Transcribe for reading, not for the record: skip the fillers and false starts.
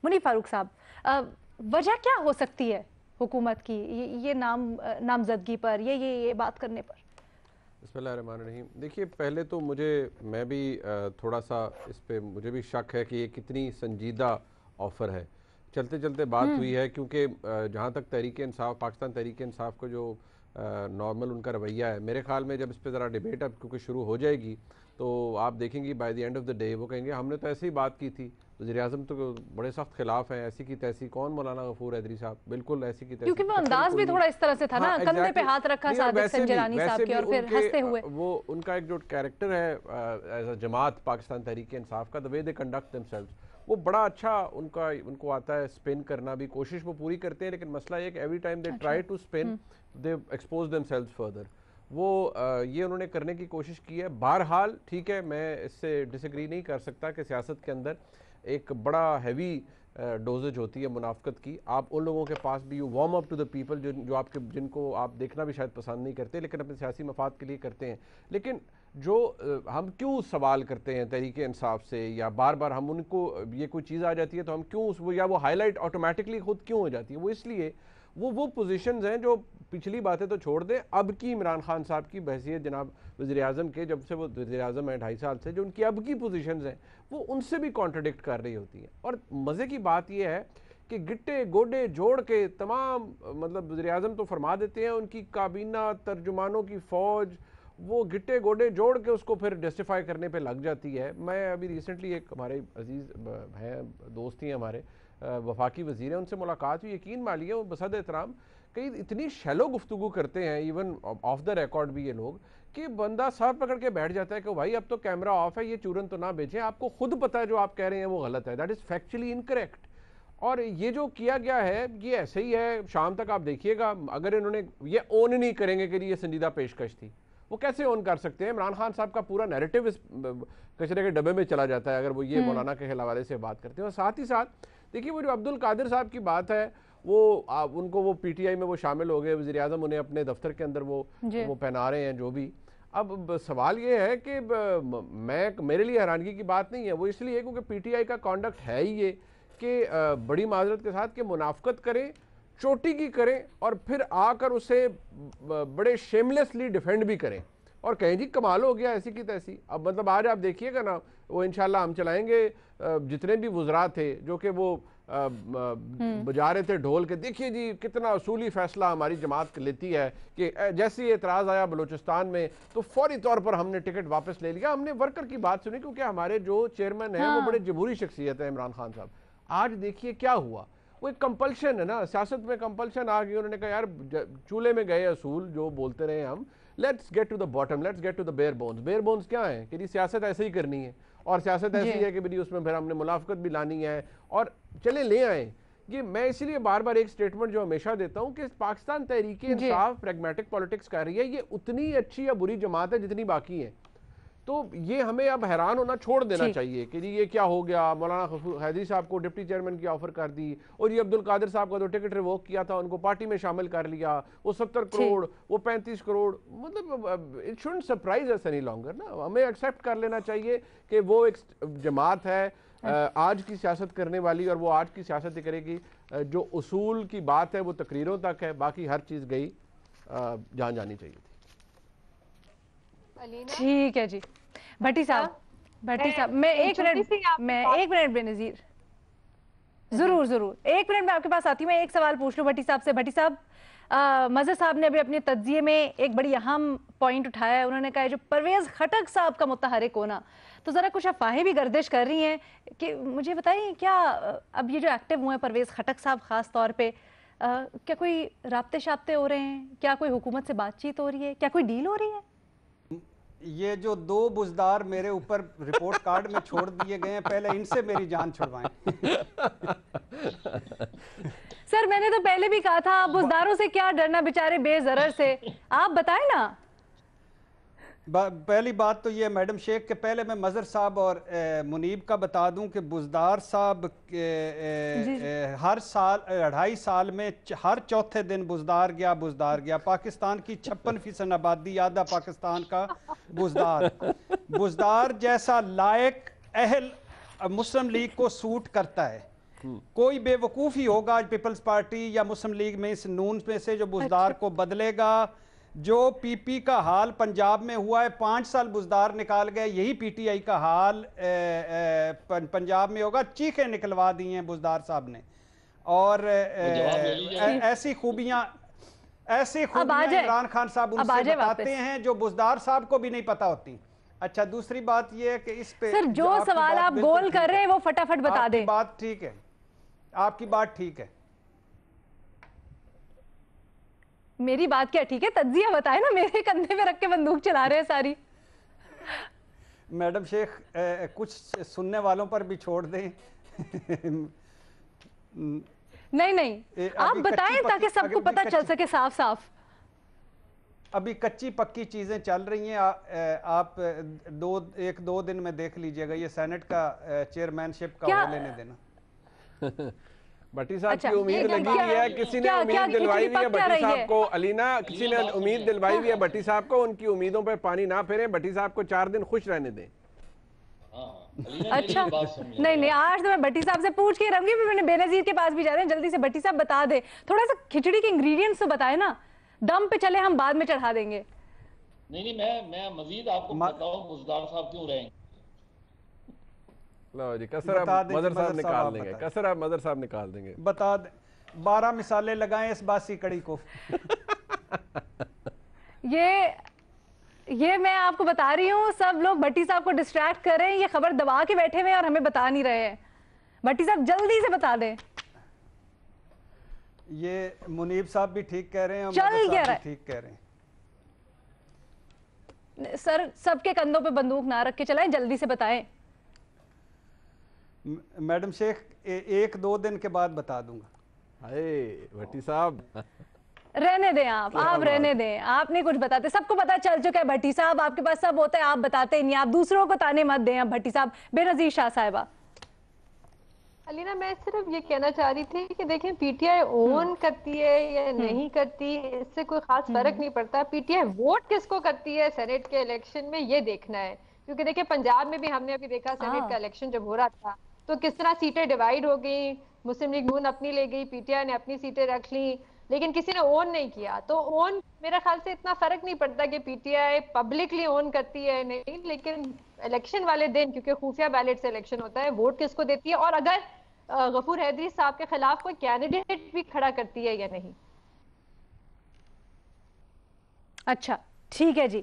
मुनीब फारूक साहब, वजह क्या हो सकती है हुकूमत की ये नामजदगी पर, ये बात करने पर? बिस्मिल्लाहिर्रहमानिर्रहीम। देखिए, पहले तो मैं भी थोड़ा सा इस पे मुझे भी शक है कि ये कितनी संजीदा ऑफ़र है। चलते चलते बात हुई है, क्योंकि जहाँ तक तहरीक इंसाफ, पाकिस्तान तहरीक इंसाफ को जो नॉर्मल उनका रवैया है, मेरे ख़्याल में जब इस पे ज़रा डिबेट अब क्योंकि शुरू हो जाएगी तो आप देखेंगे by the end of the day वो कहेंगे हमने तो ऐसे ही बात की थी। वज़ीर-ए-आज़म तो बड़े सख्त खिलाफ हैं, ऐसी की तैसी। कौन मौलाना गफूर हैदरी साहब, बिल्कुल ऐसी की तैसी, क्योंकि वो चक्कर ही अंदाज कोई भी नहीं। थोड़ा इस तरह से था ना, हाँ, कंधे पे एग्जैक्टली। हाथ रखा नहीं, और सादिक संजरानी साहब के, और फिर हंसते हुए। वो उनका एक जो कैरेक्टर है एज अ जमात पाकिस्तान तहरीक इंसाफ का, the way they conduct themselves, वो बड़ा अच्छा उनको आता है स्पिन करना भी, कोशिश वो पूरी करते हैं, लेकिन मसला ये कि every time they try to spin they expose themselves further. वो ये उन्होंने करने की कोशिश की है। बहरहाल ठीक है, मैं इससे डिसएग्री नहीं कर सकता कि सियासत के अंदर एक बड़ा हैवी डोजेज होती है मुनाफकत की। आप उन लोगों के पास भी, you warm up to the people जो जिनको आप देखना भी शायद पसंद नहीं करते, लेकिन अपने सियासी मफाद के लिए करते हैं। लेकिन जो हम क्यों सवाल करते हैं तहरीक इंसाफ से, या बार बार हम उनको ये कोई चीज़ आ जाती है तो हम क्यों या वो हाईलाइट ऑटोमेटिकली खुद क्यों हो जाती है, वो इसलिए वो पोजीशंस हैं जो पिछली बातें तो छोड़ दें, अब की इमरान खान साहब की बहसियत जनाब वज़ीर-ए-आज़म के, जब से वो वज़ीर-ए-आज़म है 2.5 साल से, जो उनकी अब की पोजीशंस हैं वो उनसे भी कॉन्ट्रडिक्ट कर रही होती हैं। और मज़े की बात यह है कि गिट्टे गोडे जोड़ के तमाम मतलब वज़ीर-ए-आज़म तो फरमा देते हैं, उनकी काबीना तर्जुमानों की फ़ौज वो गिट्टे गोडे जोड़ के उसको फिर जस्टिफाई करने पे लग जाती है। मैं अभी रिसेंटली एक हमारे अजीज़ हैं, दोस्त ही हमारे वफाकी वज़ीर हैं, उनसे मुलाकात हुई। यकीन मानिए वो बसद एहतराम कई इतनी शैलो गुफ्तगू करते हैं, इवन ऑफ द रिकॉर्ड भी ये लोग, कि बंदा सर पकड़ के बैठ जाता है कि भाई अब तो कैमरा ऑफ है, ये चूरन तो ना बेचें, आपको खुद पता है जो आप कह रहे हैं वो गलत है, दैट इज़ फैक्चुअली इनकरेक्ट। और ये जो किया गया है ये ऐसे ही है, शाम तक आप देखिएगा। अगर इन्होंने ये ओन नहीं करेंगे कि ये संजीदा पेशकश थी, वो कैसे ऑन कर सकते हैं? इमरान खान साहब का पूरा नैरेटिव इस कचरे के डब्बे में चला जाता है अगर वो ये मौलाना के हवाले से बात करते हैं। और साथ ही साथ देखिए, वो जो अब्दुल कादिर साहब की बात है, वो उनको वो पीटीआई में वो शामिल हो गए, वज़ीर-ए-आज़म उन्हें अपने दफ्तर के अंदर वो पहना रहे हैं जो भी। अब सवाल ये है कि मेरे लिए हैरानगी की बात नहीं है, वो इसलिए क्योंकि पीटीआई का कॉन्डक्ट है ही ये कि बड़ी माजरत के साथ कि मुनाफकत करें, चोटी की करें, और फिर आकर उसे बड़े शेमलेसली डिफेंड भी करें और कहें जी कमाल हो गया ऐसी की तैसी। अब मतलब आज आप देखिएगा ना, वो इंशाल्लाह हम चलाएंगे जितने भी वुज़रा थे जो कि वो बजा रहे थे ढोल के, देखिए जी कितना उसूली फैसला हमारी जमात लेती है कि जैसे ही एतराज़ आया बलूचिस्तान में तो फौरी तौर पर हमने टिकट वापस ले लिया। हमने वर्कर की बात सुनी, क्योंकि हमारे जो चेयरमैन हैं वो बड़े जमहूरी शख्सियत है इमरान खान साहब। आज देखिए क्या हुआ, वो एक कंपल्शन है ना, सियासत में कंपल्शन आ गई। उन्होंने कहा यार चूल्हे में गए असूल जो बोलते रहे हम, let's get to the bottom, let's get to the bare bones. Bare bones क्या है कि सियासत ऐसे ही करनी है, और सियासत ऐसी है कि भाई उसमें फिर हमने मुनाफकत भी लानी है, और चले ले आए। ये मैं इसलिए बार बार एक स्टेटमेंट जो हमेशा देता हूं कि पाकिस्तान तहरीक इंसाफ प्रैग्मेटिक पॉलिटिक्स कर रही है, ये उतनी अच्छी या बुरी जमात है जितनी बाकी है। तो ये हमें अब हैरान होना छोड़ देना चाहिए कि जी ये क्या हो गया, मौलाना गफूर हैदरी साहब को डिप्टी चेयरमैन की ऑफर कर दी, और ये अब्दुल कादिर साहब का जो टिकट रिवोक किया था उनको पार्टी में शामिल कर लिया, वो 70 करोड़, वो 35 करोड़, मतलब it shouldn't surprise us any longer ना। हमें एक्सेप्ट कर लेना चाहिए कि वो एक जमात है आज की सियासत करने वाली, और वो आज की सियासत ही करेगी। जो उसूल की बात है वो तकरीरों तक है, बाकी हर चीज़ गई जान जानी चाहिए थी। ठीक है जी भट्टी साहब, मैं एक मिनट बेनज़ीर, जरूर जरूर एक मिनट में आपके पास आती हूँ। मैं एक सवाल पूछ लूँ भट्टी साहब से। भट्टी साहब, मज़हर साहब ने अभी अपने तज्जिए में एक बड़ी अहम पॉइंट उठाया है। उन्होंने कहा है जो परवेज़ खटक साहब का मुतहरिक होना, तो ज़रा कुछ अफवाहें भी गर्दिश कर रही हैं कि मुझे बताइए क्या अब ये जो एक्टिव हुए हैं परवेज़ खटक साहब ख़ास तौर पे, क्या कोई राब्ते शाब्ते हो रहे हैं, क्या कोई हुकूमत से बातचीत हो रही है, क्या कोई डील हो रही है? ये जो 2 बुज़दार मेरे ऊपर रिपोर्ट कार्ड में छोड़ दिए गए हैं, पहले इनसे मेरी जान छुड़वाएं। सर मैंने तो पहले भी कहा था, बुज़दारों से क्या डरना, बेचारे बेज़रर से, आप बताएं ना। पहली बात तो ये मैडम शेख के पहले मैं मज़हर साहब और मुनीब का बता दूं कि बुज़दार साहब हर साल 2.5 साल में हर चौथे दिन बुज़दार गया। पाकिस्तान की 56% आबादी, आधा पाकिस्तान का बुज़दार जैसा लायक अहल मुस्लिम लीग को सूट करता है। कोई बेवकूफ़ ही होगा आज पीपल्स पार्टी या मुस्लिम लीग में इस नून में से जो बुज़दार को बदलेगा। जो पीपी का हाल पंजाब में हुआ है, 5 साल बुज़दार निकाल गए, यही पीटीआई का हाल पंजाब में होगा। चीखें निकलवा दी हैं बुज़दार साहब ने। और ऐसी खूबियां इमरान खान साहब उनसे बताते हैं जो बुज़दार साहब को भी नहीं पता होती। अच्छा, दूसरी बात यह है कि इस पे सर जो सवाल आप गोल कर रहे हैं वो फटाफट बता दें। बात ठीक है, आपकी बात ठीक है। मेरी बात क्या ठीक है? तज्जिया बताए ना, मेरे कंधे पे रख के बंदूक चला रहे हैं सारी। मैडम शेख कुछ सुनने वालों पर भी छोड़ दें। नहीं आप बताएं ताकि सबको पता चल सके साफ साफ। अभी कच्ची पक्की चीजें चल रही हैं। आप 1-2 दिन में देख लीजिएगा। ये सेनेट का चेयरमैनशिप का वो लेने देना। भट्टी साहब की उम्मीद लगी हुई है, किसी ने उम्मीद दिलवाई हुई है भट्टी साहब को। अलीना, किसी ने उम्मीद दिलवाई हुई है भट्टी साहब को। उनकी उम्मीदों पे पानी ना फेरें, भट्टी साहब को 4 दिन खुश रहने दें। अच्छा, नहीं आज तो मैं भट्टी साहब से पूछ के रहूंगी। मैंने बेनजीर के पास भी जा रहे हैं, जल्दी से भट्टी साहब बता दे, थोड़ा सा खिचड़ी के इंग्रेडिएंट्स तो बताए ना। दम पे चले, हम बाद में चढ़ा देंगे। नहीं मैं मजीद आपको बताऊं बुज़दार साहब क्यों रहेंगे। लो जी, कसर अब मदर साहब निकाल देंगे, कसर अब मदर साहब निकाल देंगे। बता दे, 12 मिसालें लगाएं इस बासी कड़ी को। ये मैं आपको बता रही हूँ, सब लोग भट्टी साहब को डिस्ट्रैक्ट कर रहे हैं। ये खबर दबा के बैठे हुए हैं और हमें बता नहीं रहे हैं। भट्टी साहब जल्दी से बता दें। ये मुनीब साहब भी ठीक कह रहे हैं, ठीक कह रहे हैं। सर सबके कंधों पे बंदूक ना रख के चलाएं, जल्दी से बताएं। मैडम शेख 1-2 दिन के बाद बता दूंगा। हाय भट्टी साहब, रहने दें आप रहने दें। आपने कुछ बताते, सबको पता चल चुका है भट्टी साहब, आपके पास सब होता है, आप बताते नहीं। आप दूसरों को ताने मत दें। भट्टी साहब, बेनजीर शाह साहिबा। अलीना, मैं सिर्फ ये कहना चाह रही थी कि देखें, पीटीआई ओन करती है या नहीं करती, इससे कोई खास फर्क नहीं पड़ता। पीटीआई वोट किसको करती है सेनेट के इलेक्शन में, ये देखना है। क्योंकि देखिए, पंजाब में भी हमने अभी देखा, सेनेट का इलेक्शन जब हो रहा था तो किस तरह सीटें डिवाइड हो गई। मुस्लिम लीग नून अपनी ले गई, पीटीआई ने अपनी सीटें रख ली, लेकिन किसी ने ओन नहीं किया। तो ओन मेरे ख्याल से इतना फर्क नहीं पड़ता कि पीटीआई पब्लिकली ओन करती है नहीं, लेकिन इलेक्शन वाले दिन, क्योंकि खुफिया बैलेट से इलेक्शन होता है, वोट किसको देती है और अगर गफूर हैदरी साहब के खिलाफ कोई कैंडिडेट भी खड़ा करती है या नहीं। अच्छा, ठीक है जी।